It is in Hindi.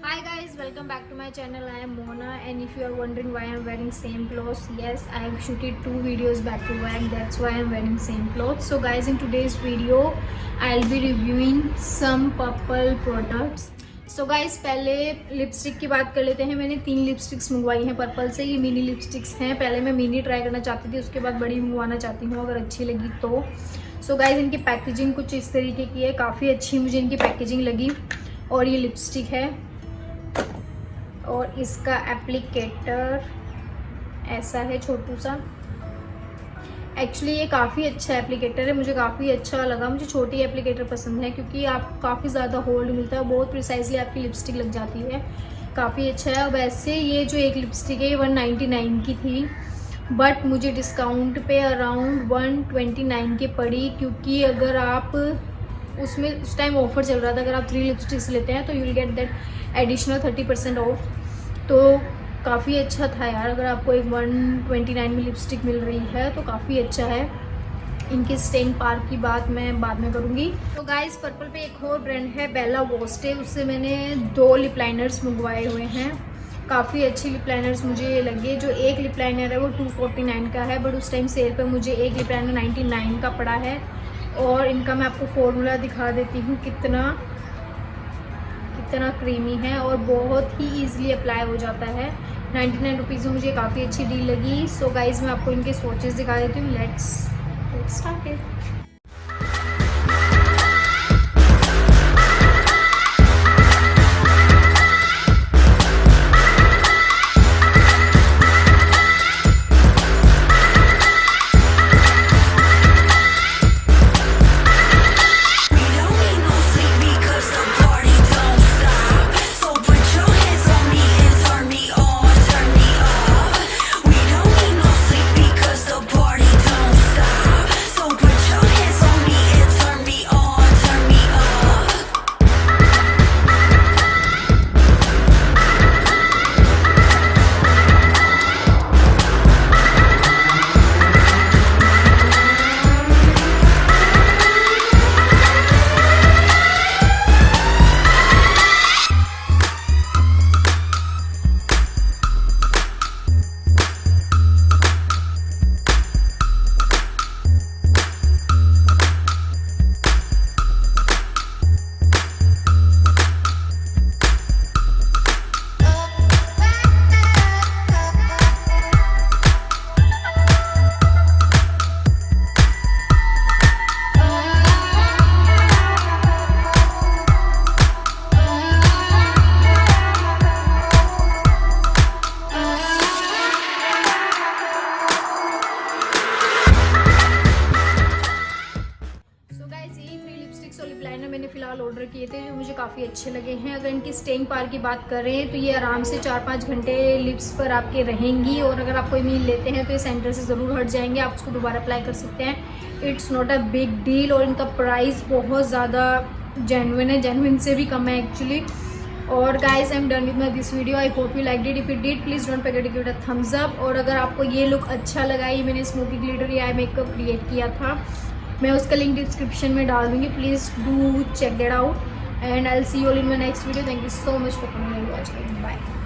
Hi guys, welcome back to my channel. I am Mona, and if you are wondering why I am wearing same clothes, yes, I have shooted 2 videos back to back. That's why I am wearing same clothes. So guys, in today's video I'll be reviewing some Purplle products. So guys, पहले लिपस्टिक की बात कर लेते हैं. मैंने 3 लिपस्टिक्स मंगवाई हैं Purplle से. ये मिनी लिपस्टिक्स हैं. पहले मैं मिनी ट्राई करना चाहती थी, उसके बाद बड़ी मंगवाना चाहती हूँ अगर अच्छी लगी तो. सो गाइज, इनकी पैकेजिंग कुछ इस तरीके की है. काफ़ी अच्छी मुझे इनकी पैकेजिंग लगी. और ये लिपस्टिक है और इसका एप्लीकेटर ऐसा है छोटू सा. एक्चुअली ये काफ़ी अच्छा एप्लीकेटर है, मुझे काफ़ी अच्छा लगा. मुझे छोटी एप्लीकेटर पसंद है क्योंकि आप काफ़ी ज़्यादा होल्ड मिलता है, बहुत प्रिसाइजली आपकी लिपस्टिक लग जाती है. काफ़ी अच्छा है. वैसे ये जो एक लिपस्टिक है ये 199 की थी, बट मुझे डिस्काउंट पे अराउंड 129 की पड़ी. क्योंकि अगर आप उसमें उस टाइम ऑफर चल रहा था, अगर आप 3 लिपस्टिक्स लेते हैं तो you will get that additional 30% of. तो काफ़ी अच्छा था यार. अगर आपको एक 129 में लिपस्टिक मिल रही है तो काफ़ी अच्छा है. इनके स्टेइंग पार्क की बात मैं बाद में करूँगी. तो गाइस, पर्पल पे एक और ब्रांड है बेला वोस्टे. उससे मैंने 2 लिप लाइनर्स मंगवाए हुए हैं. काफ़ी अच्छी लिप लाइनर्स मुझे लगे. जो एक लिप लाइनर है वो 249 का है, बट उस टाइम सेल पे मुझे एक लिप लाइनर 99 का पड़ा है. और इनका मैं आपको फॉर्मूला दिखा देती हूँ कितना क्रीमी है और बहुत ही ईजिली अप्लाई हो जाता है. 99 रुपीज़ में मुझे काफ़ी अच्छी डील लगी. सो गाइज, मैं आपको इनके स्वॉचेस दिखा देती हूँ. Let's start it. मैंने फ़िलहाल ऑर्डर किए थे जो मुझे काफ़ी अच्छे लगे हैं. अगर इनकी स्टेइंग पावर की बात करें तो ये आराम से 4-5 घंटे लिप्स पर आपके रहेंगी. और अगर आप कोई मील लेते हैं तो ये सेंटर से ज़रूर हट जाएंगे, आप उसको दोबारा अप्लाई कर सकते हैं. It's not a big deal. और इनका प्राइस बहुत ज़्यादा जेन्युइन है, जेन्युइन से भी कम है एक्चुअली. और guys, I am done with my this video. I hope you like it. If you did, please don't forget to give it a thumbs up. और अगर आपको ये लुक अच्छा लगा, ये मैंने smoky glittery eye makeup create किया था, मैं उसका लिंक डिस्क्रिप्शन में डाल दूँगी. Please do check that out and I will see you all in my next video. Thank you so much for coming and watching. Bye.